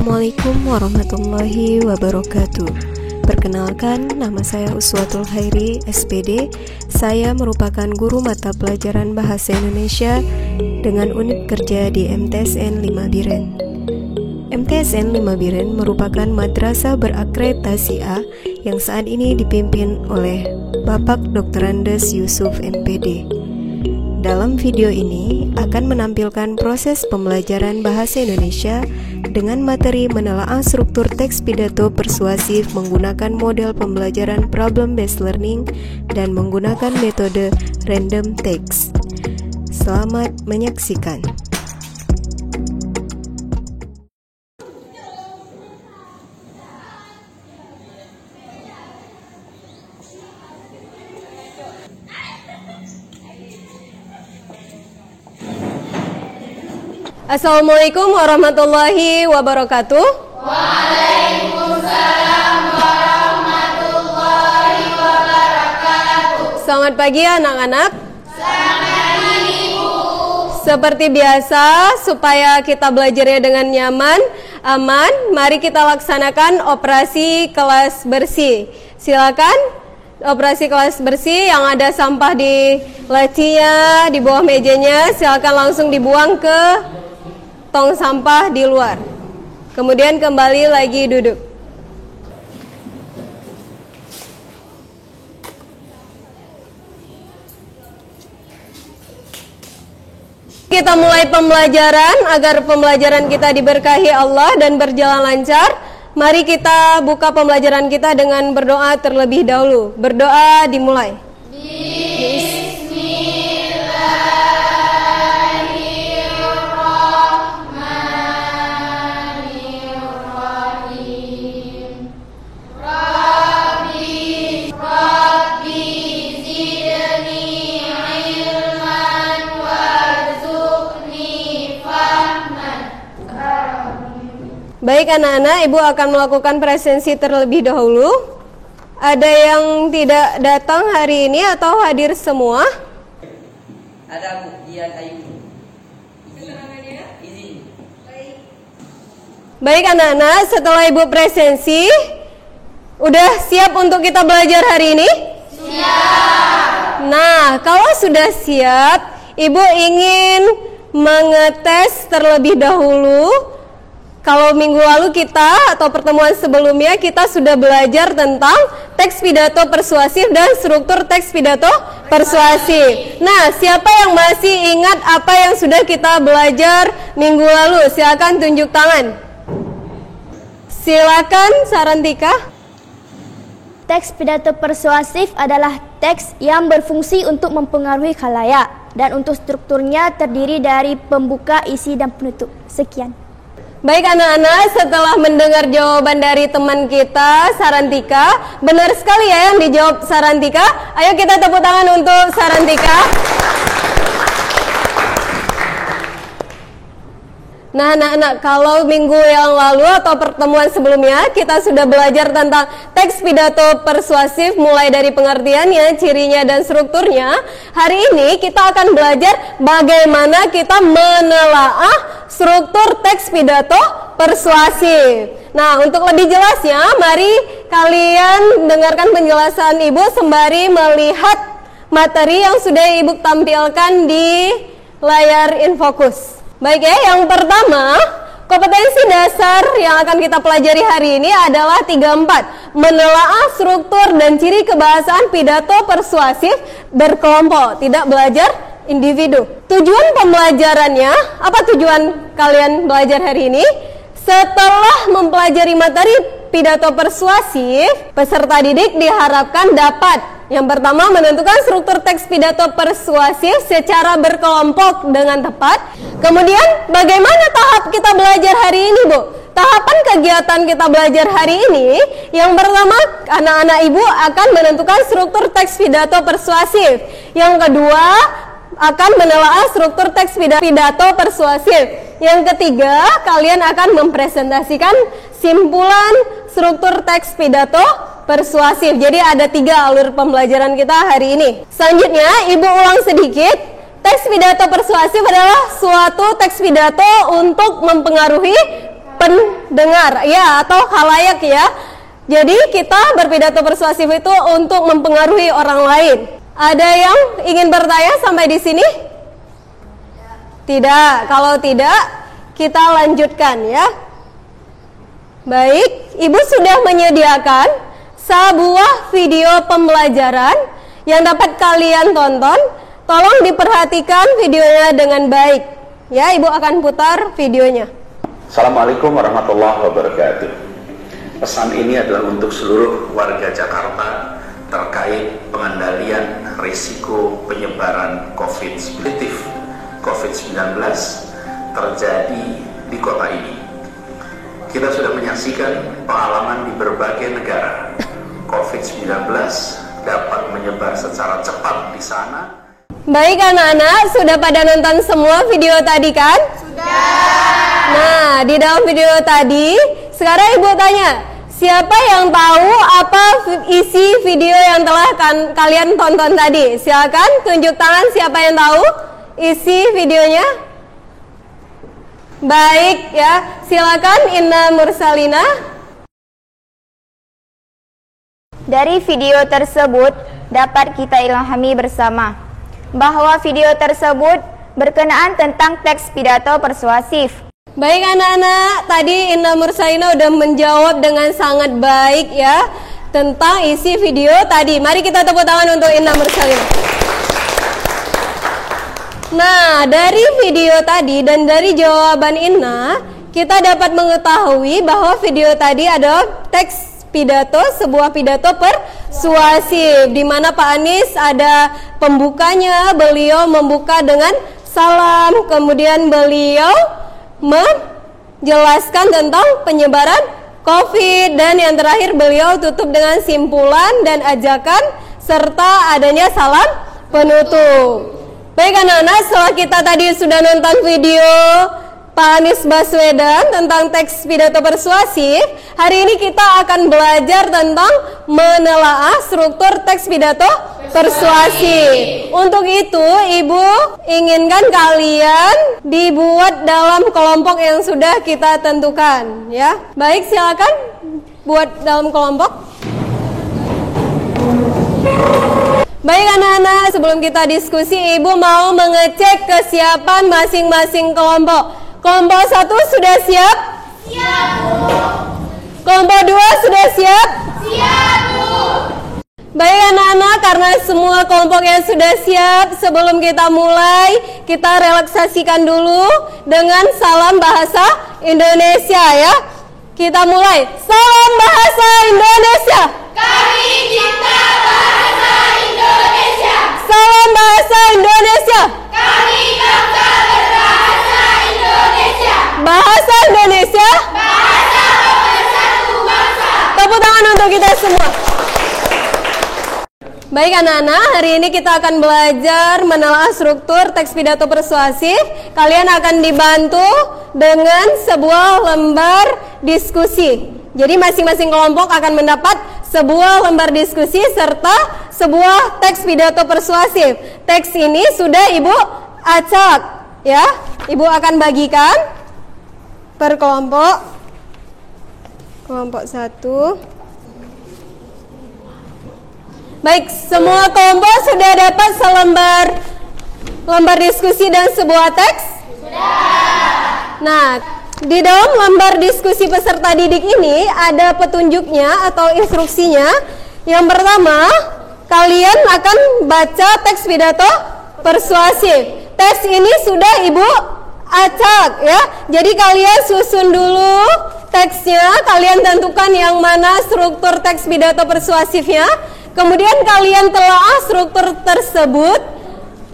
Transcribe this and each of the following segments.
Assalamualaikum warahmatullahi wabarakatuh. Perkenalkan, nama saya Uswatul Khairi, SPD. Saya merupakan guru mata pelajaran Bahasa Indonesia dengan unit kerja di MTSN 5 Biren. MTSN 5 Biren merupakan madrasah berakreditasi A yang saat ini dipimpin oleh Bapak Dr. Andes Yusuf MPD. Dalam video ini akan menampilkan proses pembelajaran bahasa Indonesia dengan materi menelaah struktur teks pidato persuasif menggunakan model pembelajaran problem based learning dan menggunakan metode random text. Selamat menyaksikan. Assalamualaikum warahmatullahi wabarakatuh. Waalaikumsalam warahmatullahi wabarakatuh. Selamat pagi anak-anak. Selamat pagi Bu. Seperti biasa, supaya kita belajarnya dengan nyaman, aman, mari kita laksanakan operasi kelas bersih. Silakan operasi kelas bersih, yang ada sampah di lacinya, di bawah mejanya, silakan langsung dibuang ke tong sampah di luar. Kemudian kembali lagi duduk. Kita mulai pembelajaran. Agar pembelajaran kita diberkahi Allah dan berjalan lancar, mari kita buka pembelajaran kita dengan berdoa terlebih dahulu. Berdoa dimulai. Baik anak-anak, Ibu akan melakukan presensi terlebih dahulu. Ada yang tidak datang hari ini atau hadir semua? Ada Bu, Dian Ayu. Izin. Baik anak-anak, setelah Ibu presensi, udah siap untuk kita belajar hari ini? Siap. Nah, kalau sudah siap, Ibu ingin mengetes terlebih dahulu. Kalau minggu lalu kita atau pertemuan sebelumnya kita sudah belajar tentang teks pidato persuasif dan struktur teks pidato persuasif. Nah, siapa yang masih ingat apa yang sudah kita belajar minggu lalu? Silakan tunjuk tangan. Silakan Sarantika. Teks pidato persuasif adalah teks yang berfungsi untuk mempengaruhi khalayak dan untuk strukturnya terdiri dari pembuka, isi, dan penutup. Sekian. Baik anak-anak, setelah mendengar jawaban dari teman kita, Sarantika, benar sekali ya yang dijawab Sarantika. Ayo kita tepuk tangan untuk Sarantika. Nah anak-anak, kalau minggu yang lalu atau pertemuan sebelumnya kita sudah belajar tentang teks pidato persuasif mulai dari pengertiannya, cirinya, dan strukturnya. Hari ini kita akan belajar bagaimana kita menelaah struktur teks pidato persuasif. Nah, untuk lebih jelasnya, mari kalian dengarkan penjelasan Ibu sembari melihat materi yang sudah Ibu tampilkan di layar InFocus. Baik ya, yang pertama, kompetensi dasar yang akan kita pelajari hari ini adalah 34. Menelaah struktur dan ciri kebahasaan pidato persuasif berkelompok, tidak belajar individu. Tujuan pembelajarannya, apa tujuan kalian belajar hari ini? Setelah mempelajari materi pidato persuasif, peserta didik diharapkan dapat yang pertama menentukan struktur teks pidato persuasif secara berkelompok dengan tepat. Kemudian bagaimana tahap kita belajar hari ini, Bu? Tahapan kegiatan kita belajar hari ini, yang pertama anak-anak Ibu akan menentukan struktur teks pidato persuasif. Yang kedua akan menelaah struktur teks pidato persuasif. Yang ketiga, kalian akan mempresentasikan simpulan struktur teks pidato persuasif. Jadi ada 3 alur pembelajaran kita hari ini. Selanjutnya, Ibu ulang sedikit. Teks pidato persuasif adalah suatu teks pidato untuk mempengaruhi pendengar ya atau khalayak ya. Jadi kita berpidato persuasif itu untuk mempengaruhi orang lain. Ada yang ingin bertanya sampai di sini? Tidak. Kalau tidak, kita lanjutkan ya. Baik, Ibu sudah menyediakan sebuah video pembelajaran yang dapat kalian tonton. Tolong diperhatikan videonya dengan baik. Ya, Ibu akan putar videonya. Assalamualaikum warahmatullahi wabarakatuh. Pesan ini adalah untuk seluruh warga Jakarta terkait pengendalian risiko penyebaran COVID-19 terjadi di kota ini. Kita sudah menyaksikan pengalaman di berbagai negara. COVID-19 dapat menyebar secara cepat di sana. Baik anak-anak, sudah pada nonton semua video tadi kan? Sudah. Nah, di dalam video tadi, sekarang Ibu tanya, siapa yang tahu apa isi video yang telah kalian tonton tadi? Silakan tunjuk tangan siapa yang tahu isi videonya. Baik ya, silakan Inna Mursalina. Dari video tersebut dapat kita ilhami bersama bahwa video tersebut berkenaan tentang teks pidato persuasif. Baik anak-anak, tadi Inna Mursalina udah menjawab dengan sangat baik ya tentang isi video tadi. Mari kita tepuk tangan untuk Inna Mursalina. Nah, dari video tadi dan dari jawaban Inna, kita dapat mengetahui bahwa video tadi adalah teks pidato, sebuah pidato persuasif di mana Pak Anies ada pembukanya, beliau membuka dengan salam, kemudian beliau menjelaskan tentang penyebaran COVID dan yang terakhir beliau tutup dengan simpulan dan ajakan serta adanya salam penutup. Baik anak-anak, setelah kita tadi sudah nonton video Pak Anies Baswedan tentang teks pidato persuasif, hari ini kita akan belajar tentang menelaah struktur teks pidato persuasif. Untuk itu, Ibu inginkan kalian dibuat dalam kelompok yang sudah kita tentukan, ya. Baik, silakan buat dalam kelompok. Baik anak-anak, sebelum kita diskusi, Ibu mau mengecek kesiapan masing-masing kelompok. Kelompok 1 sudah siap? Siap, Bu. Kelompok 2 sudah siap? Siap, Bu. Baik anak-anak, karena semua kelompok yang sudah siap, sebelum kita mulai, kita relaksasikan dulu dengan salam bahasa Indonesia ya. Kita mulai. Salam bahasa Indonesia. Kami cinta bahasa Indonesia. Salam bahasa Indonesia. Kami bangga berbahasa Indonesia. Bahasa Indonesia. Bahasa pemersatu bangsa. Tepuk tangan untuk kita semua. Baik anak-anak, hari ini kita akan belajar menelaah struktur teks pidato persuasif. Kalian akan dibantu dengan sebuah lembar diskusi. Jadi masing-masing kelompok akan mendapat sebuah lembar diskusi serta sebuah teks pidato persuasif. Teks ini sudah Ibu acak ya. Ibu akan bagikan per kelompok. Kelompok 1. Baik, semua kelompok sudah dapat lembar diskusi dan sebuah teks? Sudah. Nah, di dalam lembar diskusi peserta didik ini ada petunjuknya atau instruksinya. Yang pertama, kalian akan baca teks pidato persuasif. Teks ini sudah Ibu acak ya. Jadi kalian susun dulu teksnya, kalian tentukan yang mana struktur teks pidato persuasifnya. Kemudian kalian telaah struktur tersebut,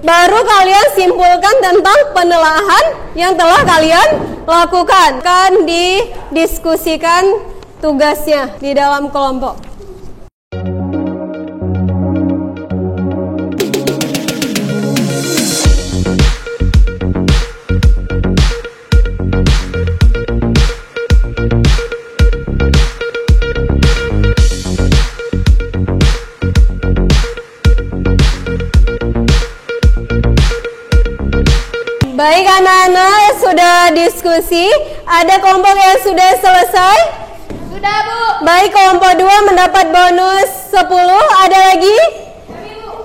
baru kalian simpulkan tentang penelaahan yang telah kalian lakukan. Akan didiskusikan tugasnya di dalam kelompok. Baik anak-anak, sudah diskusi. Ada kelompok yang sudah selesai? Sudah, Bu. Baik, kelompok 2 mendapat bonus 10. Ada lagi?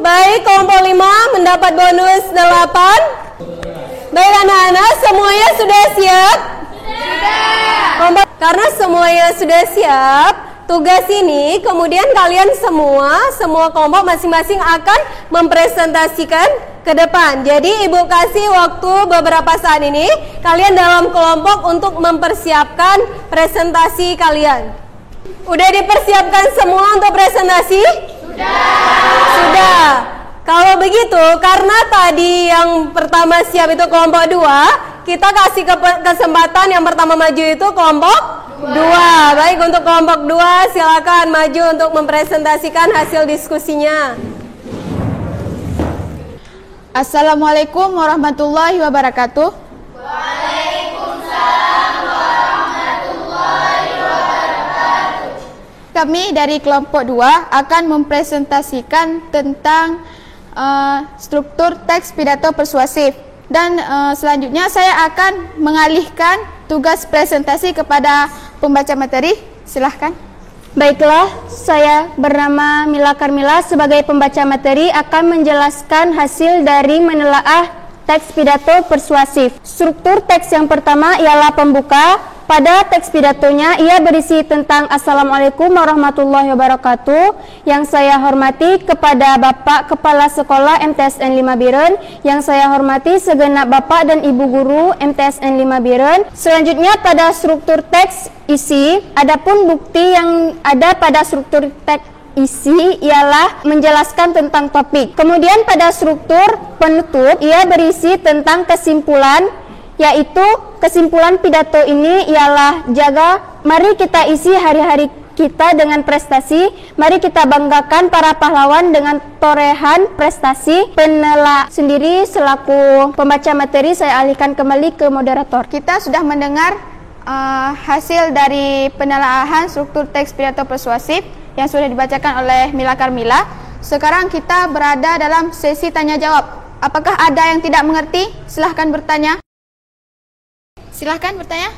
Baik, kelompok 5 mendapat bonus 8. Baik anak-anak, semuanya sudah siap? Sudah. Karena semuanya sudah siap, tugas ini kemudian kalian semua kelompok masing-masing akan mempresentasikan ke depan. Jadi Ibu kasih waktu beberapa saat ini kalian dalam kelompok untuk mempersiapkan presentasi kalian. Udah dipersiapkan semua untuk presentasi? Sudah. Kalau begitu, karena tadi yang pertama siap itu kelompok 2, kita kasih kesempatan yang pertama maju itu kelompok 2. Baik, untuk kelompok 2 silakan maju untuk mempresentasikan hasil diskusinya. Assalamualaikum warahmatullahi wabarakatuh. Waalaikumsalam warahmatullahi wabarakatuh. Kami dari kelompok 2 akan mempresentasikan tentang struktur teks pidato persuasif. Dan selanjutnya saya akan mengalihkan tugas presentasi kepada pembaca materi. Silahkan. Baiklah, saya bernama Mila Karmila sebagai pembaca materi akan menjelaskan hasil dari menelaah teks pidato persuasif. Struktur teks yang pertama ialah pembuka. Pada teks pidatonya ia berisi tentang Assalamualaikum warahmatullahi wabarakatuh. Yang saya hormati kepada Bapak Kepala Sekolah MTSN 5 Biren, yang saya hormati segenap Bapak dan Ibu Guru MTSN 5 Biren. Selanjutnya pada struktur teks isi, adapun bukti yang ada pada struktur teks isi ialah menjelaskan tentang topik. Kemudian pada struktur penutup ia berisi tentang kesimpulan, yaitu kesimpulan pidato ini ialah mari kita isi hari-hari kita dengan prestasi, mari kita banggakan para pahlawan dengan torehan prestasi. Penelak sendiri selaku pembaca materi saya alihkan kembali ke moderator. Kita sudah mendengar hasil dari penelaahan struktur teks pidato persuasif yang sudah dibacakan oleh Mila Karmila. Sekarang kita berada dalam sesi tanya jawab. Apakah ada yang tidak mengerti? Silahkan bertanya. Silahkan bertanya.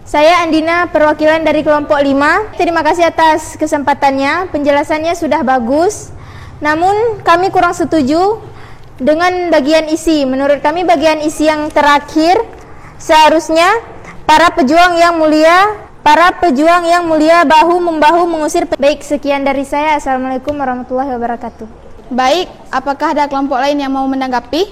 Saya Andina, perwakilan dari kelompok 5. Terima kasih atas kesempatannya. Penjelasannya sudah bagus. Namun kami kurang setuju dengan bagian isi. Menurut kami bagian isi yang terakhir seharusnya para pejuang yang mulia bahu-membahu mengusir. Baik, sekian dari saya. Assalamualaikum warahmatullahi wabarakatuh. Baik, apakah ada kelompok lain yang mau menanggapi?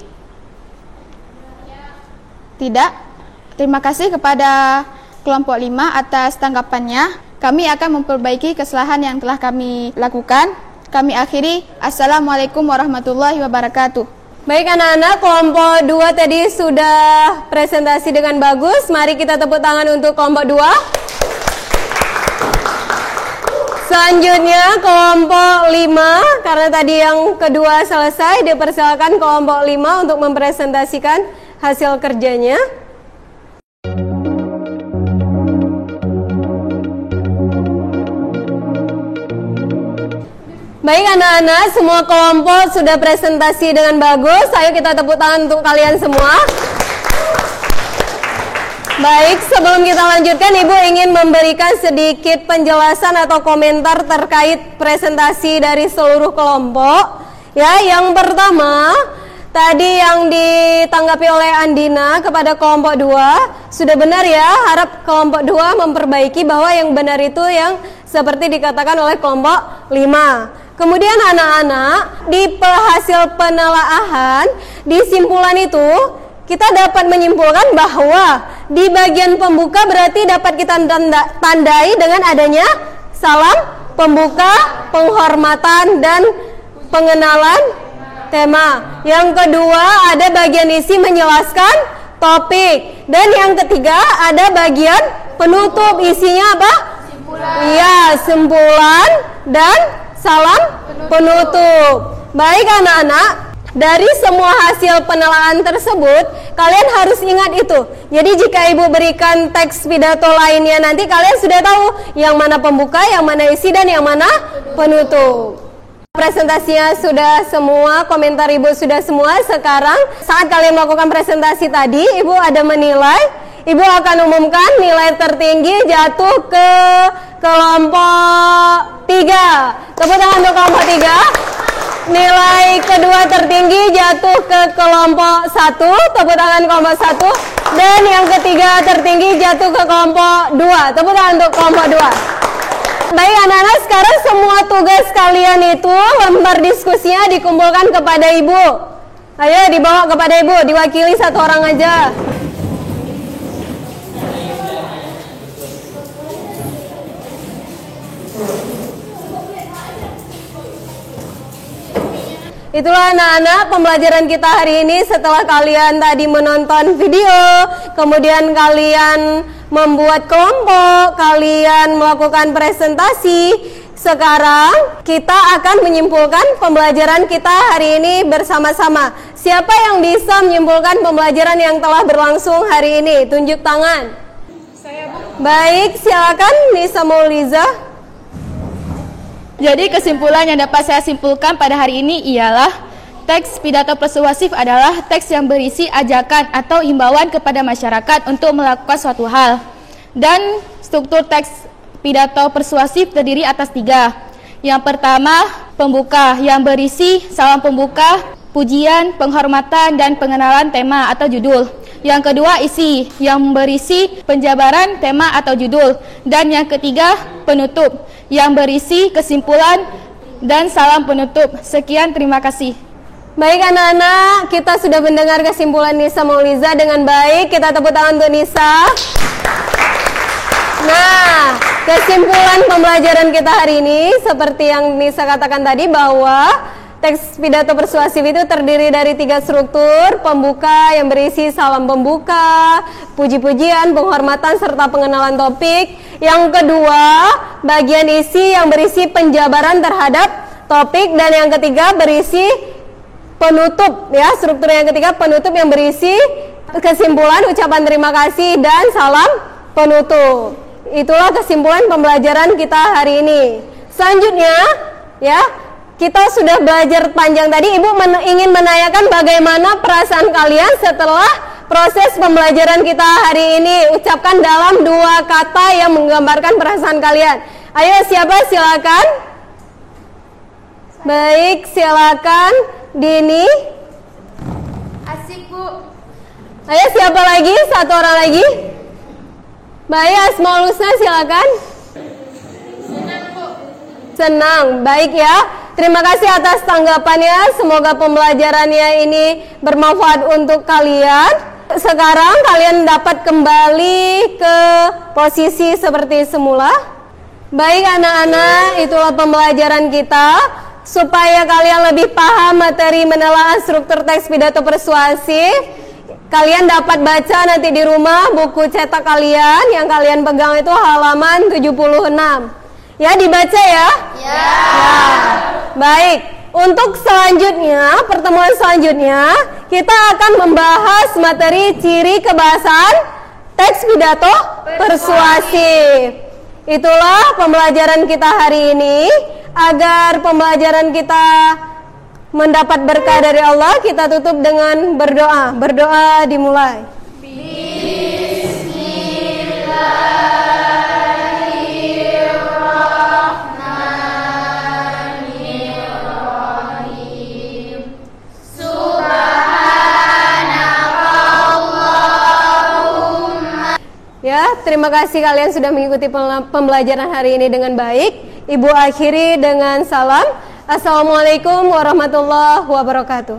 Tidak. Terima kasih kepada kelompok 5 atas tanggapannya. Kami akan memperbaiki kesalahan yang telah kami lakukan. Kami akhiri. Assalamualaikum warahmatullahi wabarakatuh. Baik anak-anak, kelompok 2 tadi sudah presentasi dengan bagus. Mari kita tepuk tangan untuk kelompok 2. Selanjutnya kelompok 5, karena tadi yang kedua selesai, dipersilakan kelompok 5 untuk mempresentasikan hasil kerjanya. Baik anak-anak, semua kelompok sudah presentasi dengan bagus. Ayo kita tepuk tangan untuk kalian semua. Baik, sebelum kita lanjutkan, Ibu ingin memberikan sedikit penjelasan atau komentar terkait presentasi dari seluruh kelompok. Ya, yang pertama, tadi yang ditanggapi oleh Andina kepada kelompok 2 sudah benar ya. Harap kelompok 2 memperbaiki bahwa yang benar itu yang seperti dikatakan oleh kelompok 5. Kemudian anak-anak, di hasil penelaahan, di simpulan itu kita dapat menyimpulkan bahwa di bagian pembuka berarti dapat kita tandai dengan adanya salam pembuka, penghormatan, dan pengenalan tema. Yang kedua ada bagian isi menjelaskan topik. Dan yang ketiga ada bagian penutup, isinya apa? Iya, simpulan dan salam penutup. Baik anak-anak, dari semua hasil penelaahan tersebut, kalian harus ingat itu. Jadi jika Ibu berikan teks pidato lainnya, nanti kalian sudah tahu yang mana pembuka, yang mana isi, dan yang mana penutup. Presentasinya sudah semua, komentar Ibu sudah semua. Sekarang saat kalian melakukan presentasi tadi, Ibu ada menilai. Ibu akan umumkan nilai tertinggi jatuh ke kelompok 3. Tepuk tangan untuk kelompok 3. Nilai kedua tertinggi jatuh ke kelompok 1. Tepuk tangan kelompok 1. Dan yang ketiga tertinggi jatuh ke kelompok 2. Tepuk tangan untuk kelompok 2. Baik anak-anak, sekarang semua tugas kalian itu lembar diskusinya dikumpulkan kepada Ibu. Ayo dibawa kepada Ibu, diwakili satu orang aja. Itulah anak-anak pembelajaran kita hari ini. Setelah kalian tadi menonton video, kemudian kalian membuat kelompok, kalian melakukan presentasi. Sekarang kita akan menyimpulkan pembelajaran kita hari ini bersama-sama. Siapa yang bisa menyimpulkan pembelajaran yang telah berlangsung hari ini? Tunjuk tangan. Saya, Bu. Baik, silakan Nisa Mauliza. Jadi kesimpulan yang dapat saya simpulkan pada hari ini ialah teks pidato persuasif adalah teks yang berisi ajakan atau himbauan kepada masyarakat untuk melakukan suatu hal. Dan struktur teks pidato persuasif terdiri atas 3. Yang pertama, pembuka yang berisi salam pembuka, pujian, penghormatan, dan pengenalan tema atau judul. Yang kedua, isi yang berisi penjabaran tema atau judul. Dan yang ketiga, penutup yang berisi kesimpulan dan salam penutup. Sekian, terima kasih. Baik anak-anak, kita sudah mendengar kesimpulan Nisa Mauliza dengan baik. Kita tepuk tangan untuk Nisa. Nah, kesimpulan pembelajaran kita hari ini seperti yang Nisa katakan tadi, bahwa teks pidato persuasif itu terdiri dari 3 struktur. Pembuka yang berisi salam pembuka, puji-pujian, penghormatan, serta pengenalan topik. Yang kedua, bagian isi yang berisi penjabaran terhadap topik. Dan yang ketiga berisi penutup, ya, struktur yang ketiga penutup yang berisi kesimpulan, ucapan terima kasih, dan salam penutup. Itulah kesimpulan pembelajaran kita hari ini. Selanjutnya, ya, kita sudah belajar panjang tadi. Ibu ingin menanyakan bagaimana perasaan kalian setelah proses pembelajaran kita hari ini. Ucapkan dalam 2 kata yang menggambarkan perasaan kalian. Ayo, siapa? Silakan. Baik, silakan. Dini. Asik, Bu. Ayo, siapa lagi? Satu orang lagi. Baik, Asmaul Husna, silakan. Senang, Bu. Senang, baik ya. Terima kasih atas tanggapannya. Semoga pembelajarannya ini bermanfaat untuk kalian. Sekarang kalian dapat kembali ke posisi seperti semula. Baik anak-anak, itulah pembelajaran kita. Supaya kalian lebih paham materi menelaah struktur teks pidato persuasif, kalian dapat baca nanti di rumah buku cetak kalian yang kalian pegang itu halaman 76. Ya, dibaca ya? Ya. Baik, untuk selanjutnya, pertemuan selanjutnya, kita akan membahas materi ciri kebahasaan teks pidato persuasif. Itulah pembelajaran kita hari ini. Agar pembelajaran kita mendapat berkah dari Allah, kita tutup dengan berdoa. Berdoa dimulai. Bismillahirrahmanirrahim. Ya, terima kasih kalian sudah mengikuti pembelajaran hari ini dengan baik. Ibu akhiri dengan salam. Assalamualaikum warahmatullahi wabarakatuh.